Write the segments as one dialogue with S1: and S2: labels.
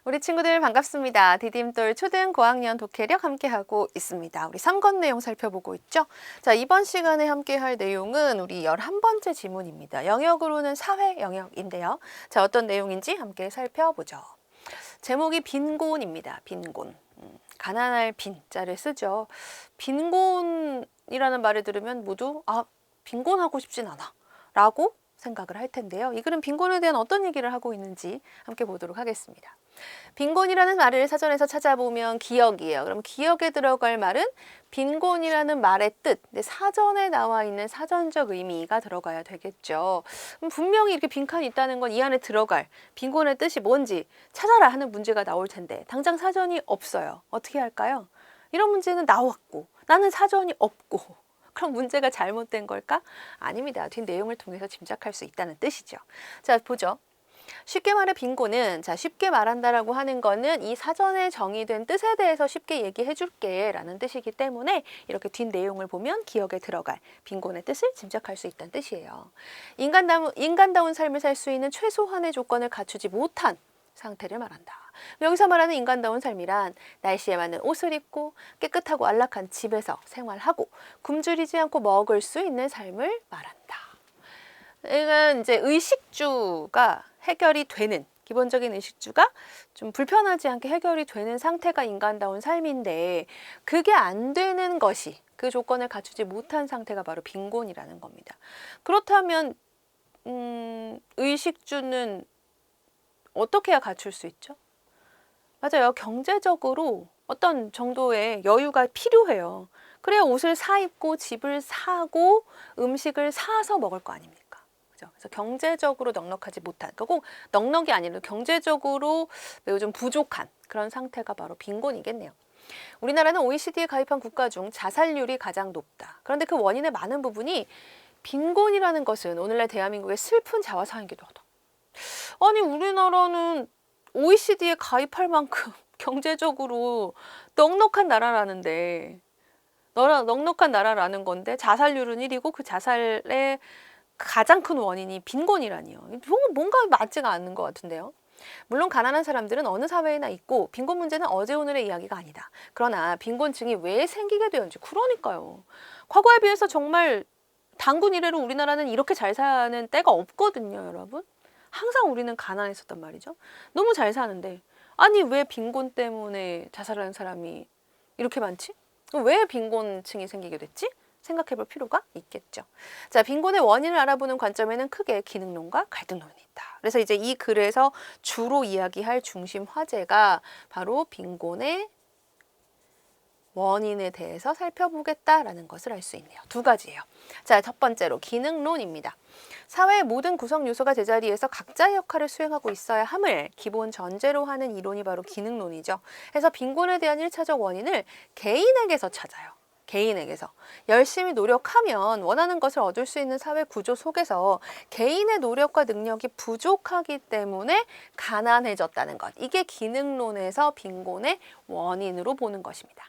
S1: 우리 친구들 반갑습니다. 디딤돌 초등 고학년 독해력 함께하고 있습니다. 우리 3권 내용 살펴보고 있죠. 자, 이번 시간에 함께할 내용은 우리 11번째 지문입니다. 영역으로는 사회 영역인데요. 자, 어떤 내용인지 함께 살펴보죠. 제목이 빈곤입니다. 빈곤. 가난할 빈자를 쓰죠. 빈곤이라는 말을 들으면 모두 빈곤하고 싶진 않아 라고 생각을 할 텐데요. 이 글은 빈곤에 대한 어떤 얘기를 하고 있는지 함께 보도록 하겠습니다. 빈곤이라는 말을 사전에서 찾아보면 기역이에요. 그럼 기역에 들어갈 말은 빈곤이라는 말의 뜻, 사전에 나와 있는 사전적 의미가 들어가야 되겠죠. 그럼 분명히 이렇게 빈칸이 있다는 건 이 안에 들어갈 빈곤의 뜻이 뭔지 찾아라 하는 문제가 나올 텐데 당장 사전이 없어요. 어떻게 할까요? 이런 문제는 나왔고 나는 사전이 없고 그럼 문제가 잘못된 걸까? 아닙니다. 뒷 내용을 통해서 짐작할 수 있다는 뜻이죠. 자, 보죠. 쉽게 말해 빈곤은 쉽게 말한다라고 하는 거는 이 사전에 정의된 뜻에 대해서 쉽게 얘기해 줄게 라는 뜻이기 때문에 이렇게 뒷 내용을 보면 기억에 들어갈 빈곤의 뜻을 짐작할 수 있다는 뜻이에요. 인간다운 삶을 살 수 있는 최소한의 조건을 갖추지 못한 상태를 말한다. 여기서 말하는 인간다운 삶이란 날씨에 맞는 옷을 입고 깨끗하고 안락한 집에서 생활하고 굶주리지 않고 먹을 수 있는 삶을 말한다. 이건 이제 의식주가 해결이 되는 기본적인 의식주가 좀 불편하지 않게 해결이 되는 상태가 인간다운 삶인데 그게 안 되는 것이 그 조건을 갖추지 못한 상태가 바로 빈곤이라는 겁니다. 그렇다면 의식주는 어떻게 해야 갖출 수 있죠? 맞아요. 경제적으로 어떤 정도의 여유가 필요해요. 그래야 옷을 사 입고 집을 사고 음식을 사서 먹을 거 아닙니까? 그래서 경제적으로 넉넉하지 못한, 꼭 넉넉이 아니라 경제적으로 매우 좀 부족한 그런 상태가 바로 빈곤이겠네요. 우리나라는 OECD에 가입한 국가 중 자살률이 가장 높다. 그런데 그 원인의 많은 부분이 빈곤이라는 것은 오늘날 대한민국의 슬픈 자화상이기도 하다. 아니 우리나라는 OECD에 가입할 만큼 경제적으로 넉넉한 나라라는데 넉넉한 나라라는 건데 자살률은 1위고 그 자살의 가장 큰 원인이 빈곤이라니요. 뭔가 맞지가 않는 것 같은데요. 물론 가난한 사람들은 어느 사회에나 있고 빈곤 문제는 어제 오늘의 이야기가 아니다. 그러나 빈곤층이 왜 생기게 되었는지 그러니까요. 과거에 비해서 정말 단군 이래로 우리나라는 이렇게 잘 사는 때가 없거든요, 여러분. 항상 우리는 가난했었단 말이죠. 너무 잘 사는데 아니 왜 빈곤 때문에 자살하는 사람이 이렇게 많지? 왜 빈곤층이 생기게 됐지? 생각해 볼 필요가 있겠죠. 자, 빈곤의 원인을 알아보는 관점에는 크게 기능론과 갈등론이 있다. 그래서 이제 이 글에서 주로 이야기할 중심 화제가 바로 빈곤의 원인에 대해서 살펴보겠다라는 것을 알 수 있네요. 두 가지예요. 자, 첫 번째로 기능론입니다. 사회의 모든 구성 요소가 제자리에서 각자의 역할을 수행하고 있어야 함을 기본 전제로 하는 이론이 바로 기능론이죠. 그래서 빈곤에 대한 1차적 원인을 개인에게서 찾아요. 개인에게서 열심히 노력하면 원하는 것을 얻을 수 있는 사회 구조 속에서 개인의 노력과 능력이 부족하기 때문에 가난해졌다는 것. 이게 기능론에서 빈곤의 원인으로 보는 것입니다.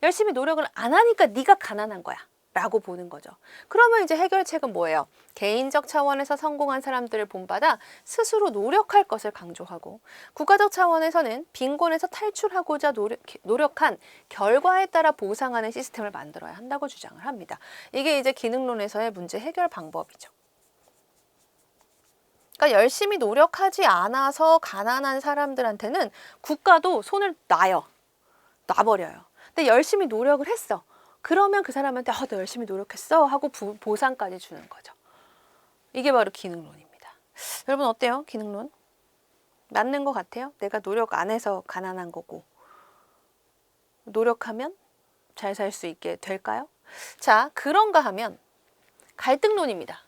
S1: 열심히 노력을 안 하니까 네가 가난한 거야 라고 보는 거죠. 그러면 이제 해결책은 뭐예요? 개인적 차원에서 성공한 사람들을 본받아 스스로 노력할 것을 강조하고 국가적 차원에서는 빈곤에서 탈출하고자 노력한 결과에 따라 보상하는 시스템을 만들어야 한다고 주장을 합니다. 이게 이제 기능론에서의 문제 해결 방법이죠. 그러니까 열심히 노력하지 않아서 가난한 사람들한테는 국가도 손을 놔버려요. 근데 열심히 노력을 했어. 그러면 그 사람한테 너 열심히 노력했어 하고 보상까지 주는 거죠. 이게 바로 기능론입니다. 여러분 어때요? 기능론? 맞는 것 같아요? 내가 노력 안 해서 가난한 거고 노력하면 잘 살 수 있게 될까요? 자, 그런가 하면 갈등론입니다.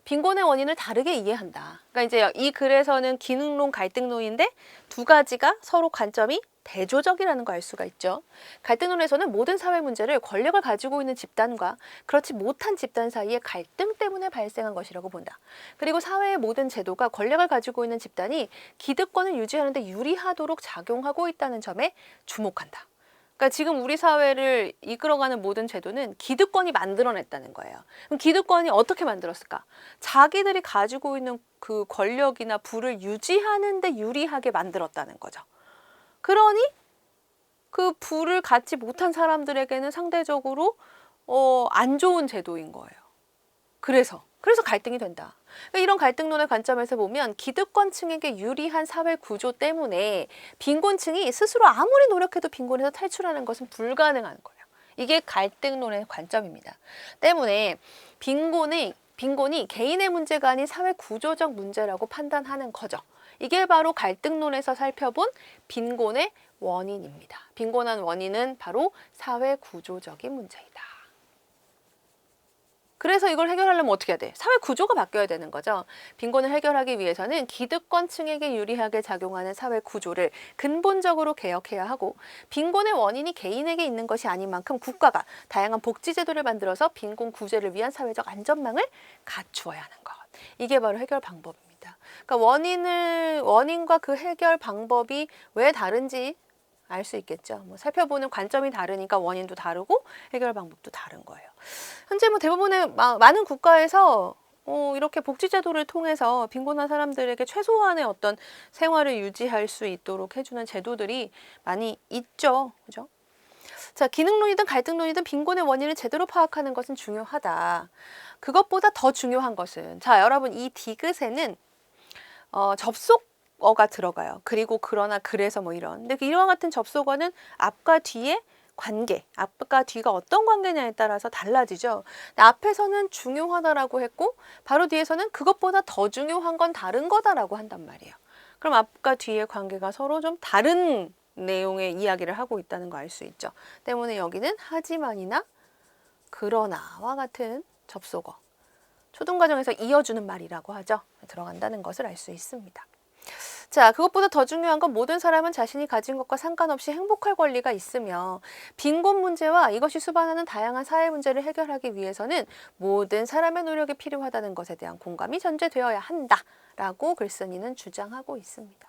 S1: 빈곤의 원인을 다르게 이해한다. 그러니까 이제 이 글에서는 기능론, 갈등론인데 두 가지가 서로 관점이 대조적이라는 거 알 수가 있죠. 갈등론에서는 모든 사회 문제를 권력을 가지고 있는 집단과 그렇지 못한 집단 사이의 갈등 때문에 발생한 것이라고 본다. 그리고 사회의 모든 제도가 권력을 가지고 있는 집단이 기득권을 유지하는 데 유리하도록 작용하고 있다는 점에 주목한다. 그러니까 지금 우리 사회를 이끌어가는 모든 제도는 기득권이 만들어냈다는 거예요. 그럼 기득권이 어떻게 만들었을까? 자기들이 가지고 있는 그 권력이나 부를 유지하는 데 유리하게 만들었다는 거죠. 그러니 그 부를 갖지 못한 사람들에게는 상대적으로 안 좋은 제도인 거예요. 그래서 갈등이 된다. 그러니까 이런 갈등론의 관점에서 보면 기득권층에게 유리한 사회 구조 때문에 빈곤층이 스스로 아무리 노력해도 빈곤에서 탈출하는 것은 불가능한 거예요. 이게 갈등론의 관점입니다. 때문에 빈곤이 개인의 문제가 아닌 사회 구조적 문제라고 판단하는 거죠. 이게 바로 갈등론에서 살펴본 빈곤의 원인입니다. 빈곤한 원인은 바로 사회 구조적인 문제이다. 그래서 이걸 해결하려면 어떻게 해야 돼? 사회 구조가 바뀌어야 되는 거죠. 빈곤을 해결하기 위해서는 기득권층에게 유리하게 작용하는 사회 구조를 근본적으로 개혁해야 하고, 빈곤의 원인이 개인에게 있는 것이 아닌 만큼 국가가 다양한 복지 제도를 만들어서 빈곤 구제를 위한 사회적 안전망을 갖추어야 하는 것. 이게 바로 해결 방법입니다. 그러니까 원인과 그 해결 방법이 왜 다른지 알 수 있겠죠. 살펴보는 관점이 다르니까 원인도 다르고 해결 방법도 다른 거예요. 현재 대부분의 많은 국가에서 이렇게 복지제도를 통해서 빈곤한 사람들에게 최소한의 어떤 생활을 유지할 수 있도록 해주는 제도들이 많이 있죠. 그죠? 자, 기능론이든 갈등론이든 빈곤의 원인을 제대로 파악하는 것은 중요하다. 그것보다 더 중요한 것은, 자, 여러분, 이 디귿에는 접속어가 들어가요. 그리고, 그러나, 그래서 이런. 근데 이와 같은 접속어는 앞과 뒤의 관계, 앞과 뒤가 어떤 관계냐에 따라서 달라지죠. 앞에서는 중요하다라고 했고 바로 뒤에서는 그것보다 더 중요한 건 다른 거다라고 한단 말이에요. 그럼 앞과 뒤의 관계가 서로 좀 다른 내용의 이야기를 하고 있다는 거 알 수 있죠. 때문에 여기는 하지만이나 그러나와 같은 접속어, 초등과정에서 이어주는 말이라고 하죠. 들어간다는 것을 알 수 있습니다. 자, 그것보다 더 중요한 건 모든 사람은 자신이 가진 것과 상관없이 행복할 권리가 있으며 빈곤 문제와 이것이 수반하는 다양한 사회 문제를 해결하기 위해서는 모든 사람의 노력이 필요하다는 것에 대한 공감이 전제되어야 한다라고 글쓴이는 주장하고 있습니다.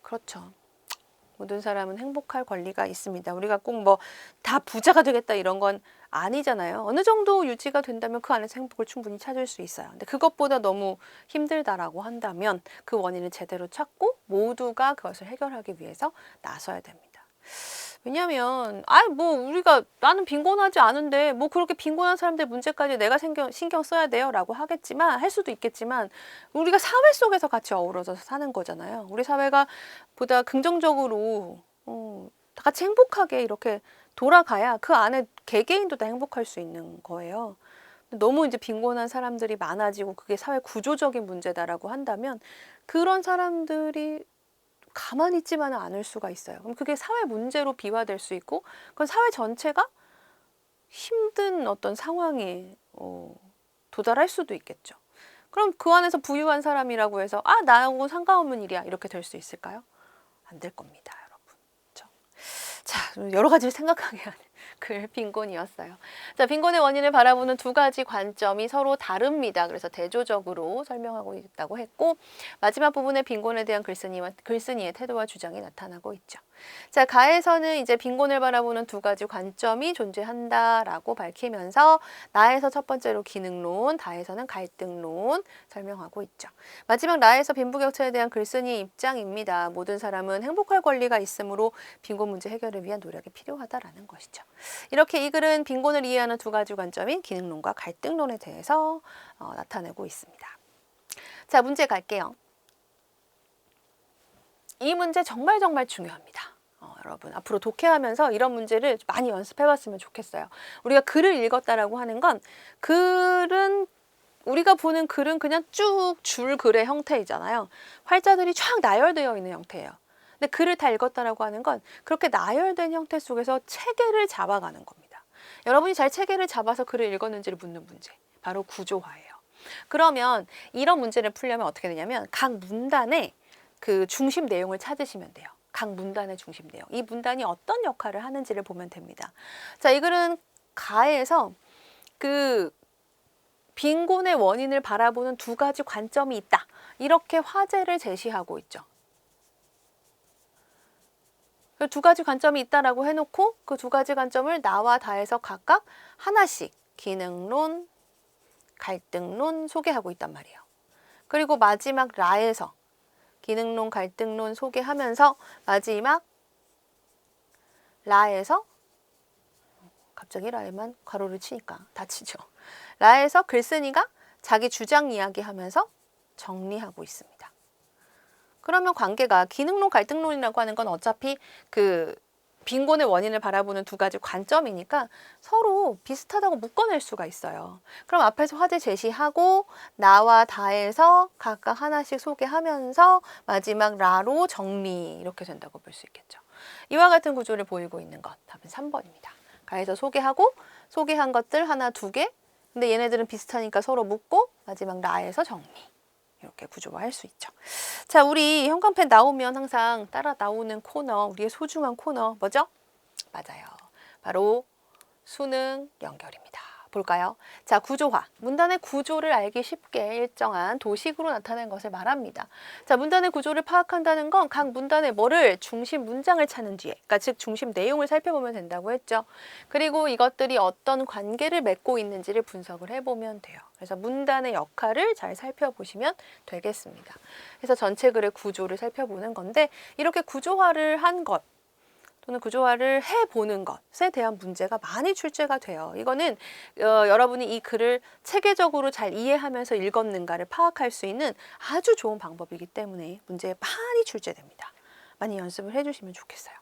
S1: 그렇죠. 모든 사람은 행복할 권리가 있습니다. 우리가 꼭 다 부자가 되겠다 이런 건 아니잖아요. 어느 정도 유지가 된다면 그 안에서 행복을 충분히 찾을 수 있어요. 근데 그것보다 너무 힘들다라고 한다면 그 원인을 제대로 찾고 모두가 그것을 해결하기 위해서 나서야 됩니다. 왜냐하면 나는 빈곤하지 않은데 그렇게 빈곤한 사람들 문제까지 내가 신경 써야 돼요 라고 할 수도 있겠지만 우리가 사회 속에서 같이 어우러져서 사는 거잖아요. 우리 사회가 보다 긍정적으로 다 같이 행복하게 이렇게 돌아가야 그 안에 개개인도 다 행복할 수 있는 거예요. 너무 이제 빈곤한 사람들이 많아지고 그게 사회 구조적인 문제다라고 한다면 그런 사람들이 가만히 있지만은 않을 수가 있어요. 그럼 그게 사회 문제로 비화될 수 있고 그건 사회 전체가 힘든 어떤 상황에 도달할 수도 있겠죠. 그럼 그 안에서 부유한 사람이라고 해서 나하고 상관없는 일이야 이렇게 될 수 있을까요? 안 될 겁니다, 여러분. 그렇죠? 자, 여러 가지를 생각하게 하는 글 빈곤이었어요. 자, 빈곤의 원인을 바라보는 두 가지 관점이 서로 다릅니다. 그래서 대조적으로 설명하고 있다고 했고 마지막 부분에 빈곤에 대한 글쓴이의 태도와 주장이 나타나고 있죠. 자, 가에서는 이제 빈곤을 바라보는 두 가지 관점이 존재한다라고 밝히면서 나에서 첫 번째로 기능론, 다에서는 갈등론 설명하고 있죠. 마지막 라에서 빈부격차에 대한 글쓴이의 입장입니다. 모든 사람은 행복할 권리가 있으므로 빈곤 문제 해결을 위한 노력이 필요하다라는 것이죠. 이렇게 이 글은 빈곤을 이해하는 두 가지 관점인 기능론과 갈등론에 대해서 나타내고 있습니다. 자, 문제 갈게요. 이 문제 정말 중요합니다. 여러분 앞으로 독해하면서 이런 문제를 많이 연습해봤으면 좋겠어요. 우리가 글을 읽었다라고 하는 건 우리가 보는 글은 그냥 쭉 줄글의 형태이잖아요. 활자들이 쫙 나열되어 있는 형태예요. 근데 글을 다 읽었다라고 하는 건 그렇게 나열된 형태 속에서 체계를 잡아가는 겁니다. 여러분이 잘 체계를 잡아서 글을 읽었는지를 묻는 문제, 바로 구조화예요. 그러면 이런 문제를 풀려면 어떻게 되냐면 각 문단의 그 중심 내용을 찾으시면 돼요. 각 문단의 중심 내용. 이 문단이 어떤 역할을 하는지를 보면 됩니다. 자, 이 글은 가에서 그 빈곤의 원인을 바라보는 두 가지 관점이 있다. 이렇게 화제를 제시하고 있죠. 두 가지 관점이 있다라고 해놓고 그 두 가지 관점을 나와 다에서 각각 하나씩 기능론, 갈등론 소개하고 있단 말이에요. 그리고 마지막 라에서 기능론, 갈등론 소개하면서 마지막 라에서 갑자기 라에만 괄호를 치니까 다치죠. 라에서 글쓴이가 자기 주장 이야기하면서 정리하고 있습니다. 그러면 관계가 기능론, 갈등론이라고 하는 건 어차피 그 빈곤의 원인을 바라보는 두 가지 관점이니까 서로 비슷하다고 묶어낼 수가 있어요. 그럼 앞에서 화제 제시하고 나와 다에서 각각 하나씩 소개하면서 마지막 라로 정리 이렇게 된다고 볼 수 있겠죠. 이와 같은 구조를 보이고 있는 것 답은 3번입니다. 가에서 소개하고 소개한 것들 하나 두 개 근데 얘네들은 비슷하니까 서로 묶고 마지막 라에서 정리 이렇게 구조화할 수 있죠. 자, 우리 형광펜 나오면 항상 따라 나오는 코너, 우리의 소중한 코너 뭐죠? 맞아요. 바로 수능 연결입니다. 볼까요? 자, 구조화. 문단의 구조를 알기 쉽게 일정한 도식으로 나타낸 것을 말합니다. 자, 문단의 구조를 파악한다는 건 각 문단의 뭐를 중심 문장을 찾는 뒤에, 그러니까 즉 중심 내용을 살펴보면 된다고 했죠. 그리고 이것들이 어떤 관계를 맺고 있는지를 분석을 해보면 돼요. 그래서 문단의 역할을 잘 살펴보시면 되겠습니다. 그래서 전체 글의 구조를 살펴보는 건데 이렇게 구조화를 한 것, 또는 구조화를 해보는 것에 대한 문제가 많이 출제가 돼요. 이거는 여러분이 이 글을 체계적으로 잘 이해하면서 읽었는가를 파악할 수 있는 아주 좋은 방법이기 때문에 문제에 많이 출제됩니다. 많이 연습을 해주시면 좋겠어요.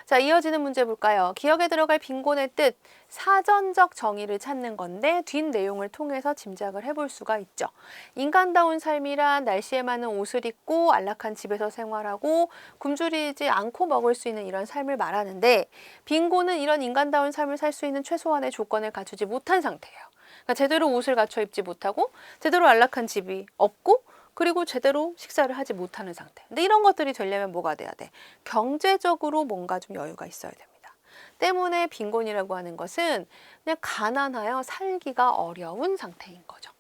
S1: 자, 이어지는 문제 볼까요? 기억에 들어갈 빈곤의 뜻, 사전적 정의를 찾는 건데 뒷 내용을 통해서 짐작을 해볼 수가 있죠. 인간다운 삶이란 날씨에 맞는 옷을 입고 안락한 집에서 생활하고 굶주리지 않고 먹을 수 있는 이런 삶을 말하는데 빈곤은 이런 인간다운 삶을 살 수 있는 최소한의 조건을 갖추지 못한 상태예요. 그러니까 제대로 옷을 갖춰 입지 못하고 제대로 안락한 집이 없고 그리고 제대로 식사를 하지 못하는 상태. 근데 이런 것들이 되려면 뭐가 돼야 돼? 경제적으로 뭔가 좀 여유가 있어야 됩니다. 때문에 빈곤이라고 하는 것은 그냥 가난하여 살기가 어려운 상태인 거죠.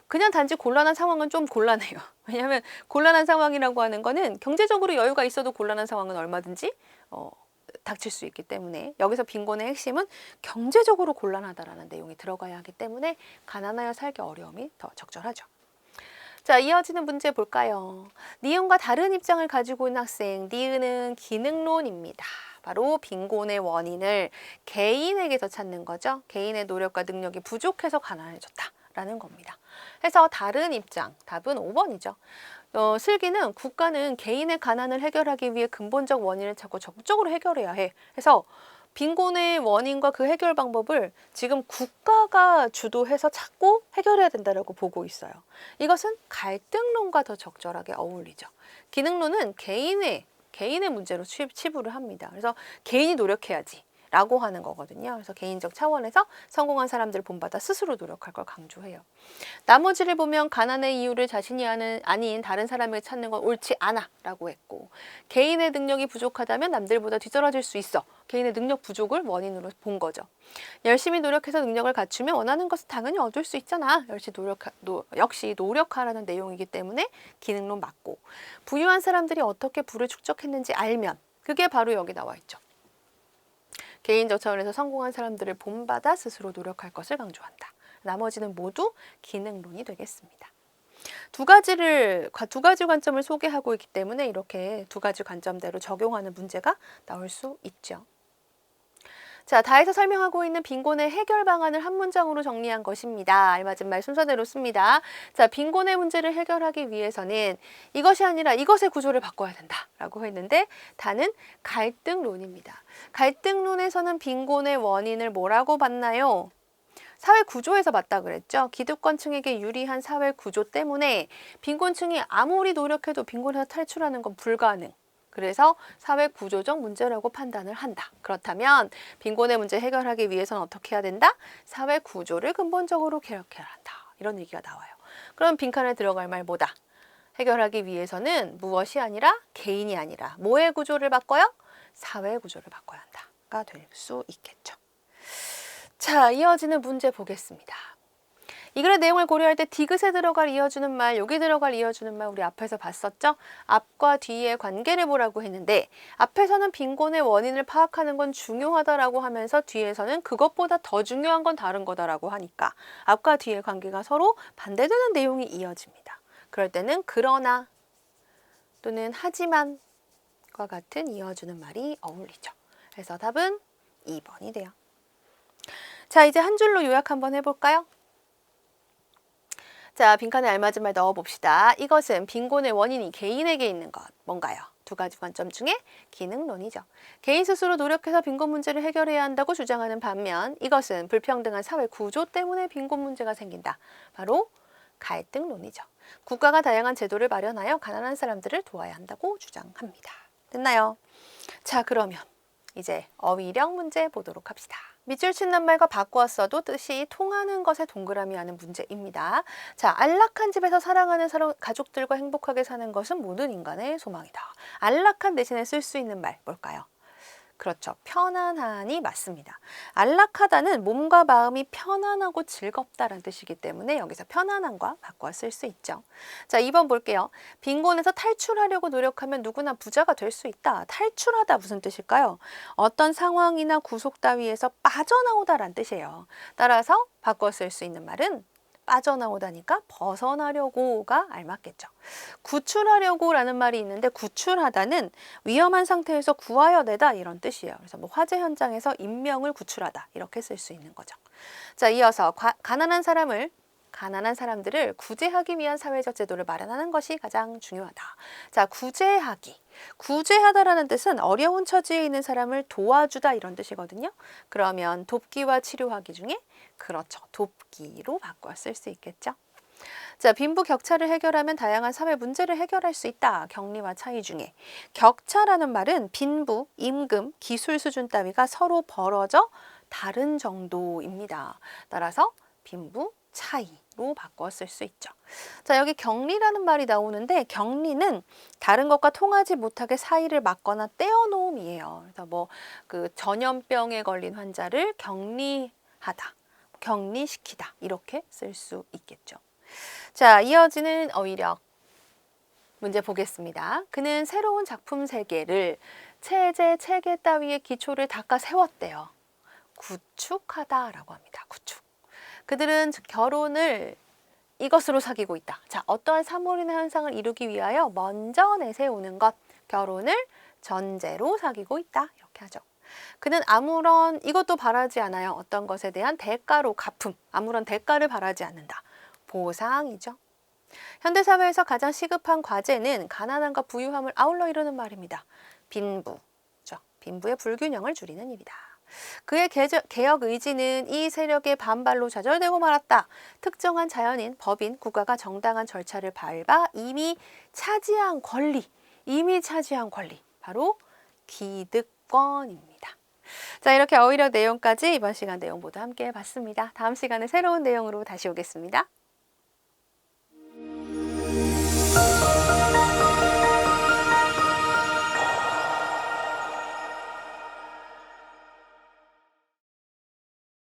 S1: 그냥 단지 곤란한 상황은 좀 곤란해요. 왜냐하면 곤란한 상황이라고 하는 거는 경제적으로 여유가 있어도 곤란한 상황은 얼마든지 닥칠 수 있기 때문에 여기서 빈곤의 핵심은 경제적으로 곤란하다라는 내용이 들어가야 하기 때문에 가난하여 살기 어려움이 더 적절하죠. 자, 이어지는 문제 볼까요? 니은과 다른 입장을 가지고 있는 학생, 니은은 기능론입니다. 바로 빈곤의 원인을 개인에게서 찾는 거죠. 개인의 노력과 능력이 부족해서 가난해졌다라는 겁니다. 그래서 다른 입장, 답은 5번이죠. 슬기는 국가는 개인의 가난을 해결하기 위해 근본적 원인을 찾고 적극적으로 해결해야 해. 그래서 빈곤의 원인과 그 해결 방법을 지금 국가가 주도해서 찾고 해결해야 된다고 보고 있어요. 이것은 갈등론과 더 적절하게 어울리죠. 기능론은 개인의 문제로 치부를 합니다. 그래서 개인이 노력해야지 라고 하는 거거든요. 그래서 개인적 차원에서 성공한 사람들을 본받아 스스로 노력할 걸 강조해요. 나머지를 보면 가난의 이유를 자신이 아닌 다른 사람을 찾는 건 옳지 않아 라고 했고 개인의 능력이 부족하다면 남들보다 뒤떨어질 수 있어. 개인의 능력 부족을 원인으로 본 거죠. 열심히 노력해서 능력을 갖추면 원하는 것을 당연히 얻을 수 있잖아. 역시 노력하라는 내용이기 때문에 기능론 맞고 부유한 사람들이 어떻게 부를 축적했는지 알면 그게 바로 여기 나와 있죠. 개인적 차원에서 성공한 사람들을 본받아 스스로 노력할 것을 강조한다. 나머지는 모두 기능론이 되겠습니다. 두 가지 관점을 소개하고 있기 때문에 이렇게 두 가지 관점대로 적용하는 문제가 나올 수 있죠. 자, 다에서 설명하고 있는 빈곤의 해결 방안을 한 문장으로 정리한 것입니다. 알맞은 말 순서대로 씁니다. 자, 빈곤의 문제를 해결하기 위해서는 이것이 아니라 이것의 구조를 바꿔야 된다라고 했는데 다는 갈등론입니다. 갈등론에서는 빈곤의 원인을 뭐라고 봤나요? 사회 구조에서 봤다 그랬죠. 기득권층에게 유리한 사회 구조 때문에 빈곤층이 아무리 노력해도 빈곤에서 탈출하는 건 불가능. 그래서 사회 구조적 문제라고 판단을 한다. 그렇다면 빈곤의 문제 해결하기 위해서는 어떻게 해야 된다? 사회 구조를 근본적으로 개혁해야 한다. 이런 얘기가 나와요. 그럼 빈칸에 들어갈 말 뭐다? 해결하기 위해서는 무엇이 아니라 개인이 아니라 뭐의 구조를 바꿔요? 사회 구조를 바꿔야 한다가 될 수 있겠죠. 자, 이어지는 문제 보겠습니다. 이 글의 내용을 고려할 때 디귿에 들어갈 이어주는 말, 여기 들어갈 이어주는 말 우리 앞에서 봤었죠? 앞과 뒤의 관계를 보라고 했는데 앞에서는 빈곤의 원인을 파악하는 건 중요하다라고 하면서 뒤에서는 그것보다 더 중요한 건 다른 거다라고 하니까 앞과 뒤의 관계가 서로 반대되는 내용이 이어집니다. 그럴 때는 그러나 또는 하지만과 같은 이어주는 말이 어울리죠. 그래서 답은 2번이 돼요. 자, 이제 한 줄로 요약 한번 해볼까요? 자, 빈칸에 알맞은 말 넣어봅시다. 이것은 빈곤의 원인이 개인에게 있는 것. 뭔가요? 두 가지 관점 중에 기능론이죠. 개인 스스로 노력해서 빈곤 문제를 해결해야 한다고 주장하는 반면 이것은 불평등한 사회 구조 때문에 빈곤 문제가 생긴다. 바로 갈등론이죠. 국가가 다양한 제도를 마련하여 가난한 사람들을 도와야 한다고 주장합니다. 됐나요? 자, 그러면 이제 어휘력 문제 보도록 합시다. 밑줄 친 말과 바꾸었어도 뜻이 통하는 것에 동그라미 하는 문제입니다. 자, 안락한 집에서 사랑하는 가족들과 행복하게 사는 것은 모든 인간의 소망이다. 안락한 대신에 쓸 수 있는 말 뭘까요? 그렇죠. 편안하니 맞습니다. 안락하다는 몸과 마음이 편안하고 즐겁다라는 뜻이기 때문에 여기서 편안함과 바꿔 쓸 수 있죠. 자, 2번 볼게요. 빈곤에서 탈출하려고 노력하면 누구나 부자가 될 수 있다. 탈출하다 무슨 뜻일까요? 어떤 상황이나 구속 따위에서 빠져나오다라는 뜻이에요. 따라서 바꿔 쓸 수 있는 말은 빠져나오다니까 벗어나려고가 알맞겠죠. 구출하려고라는 말이 있는데 구출하다는 위험한 상태에서 구하여내다 이런 뜻이에요. 그래서 뭐 화재 현장에서 인명을 구출하다 이렇게 쓸 수 있는 거죠. 자, 이어서 가난한 사람들을 구제하기 위한 사회적 제도를 마련하는 것이 가장 중요하다. 자, 구제하다라는 뜻은 어려운 처지에 있는 사람을 도와주다 이런 뜻이거든요. 그러면 돕기와 치료하기 중에 그렇죠. 돕기로 바꿔 쓸 수 있겠죠. 자, 빈부 격차를 해결하면 다양한 사회 문제를 해결할 수 있다. 격리와 차이 중에 격차라는 말은 빈부, 임금, 기술 수준 따위가 서로 벌어져 다른 정도입니다. 따라서 빈부, 차이로 바꿔 쓸 수 있죠. 자, 여기 격리라는 말이 나오는데 격리는 다른 것과 통하지 못하게 사이를 막거나 떼어놓음이에요. 그래서 뭐 그 전염병에 걸린 환자를 격리하다, 격리시키다 이렇게 쓸 수 있겠죠. 자, 이어지는 어휘력 문제 보겠습니다. 그는 새로운 작품 세계를 체계 따위의 기초를 닦아 세웠대요. 구축하다라고 합니다. 구축. 그들은 결혼을 이것으로 사귀고 있다. 자, 어떠한 사물이나 현상을 이루기 위하여 먼저 내세우는 것, 결혼을 전제로 사귀고 있다. 이렇게 하죠. 그는 이것도 바라지 않아요. 어떤 것에 대한 대가로 갚음, 아무런 대가를 바라지 않는다. 보상이죠. 현대사회에서 가장 시급한 과제는 가난함과 부유함을 아울러 이루는 말입니다. 빈부죠. 빈부의 불균형을 줄이는 일이다. 그의 개혁 의지는 이 세력의 반발로 좌절되고 말았다. 특정한 자연인, 법인, 국가가 정당한 절차를 밟아 이미 차지한 권리, 바로 기득권입니다. 자, 이렇게 어휘력 내용까지 이번 시간 내용 모두 함께 봤습니다. 다음 시간에 새로운 내용으로 다시 오겠습니다.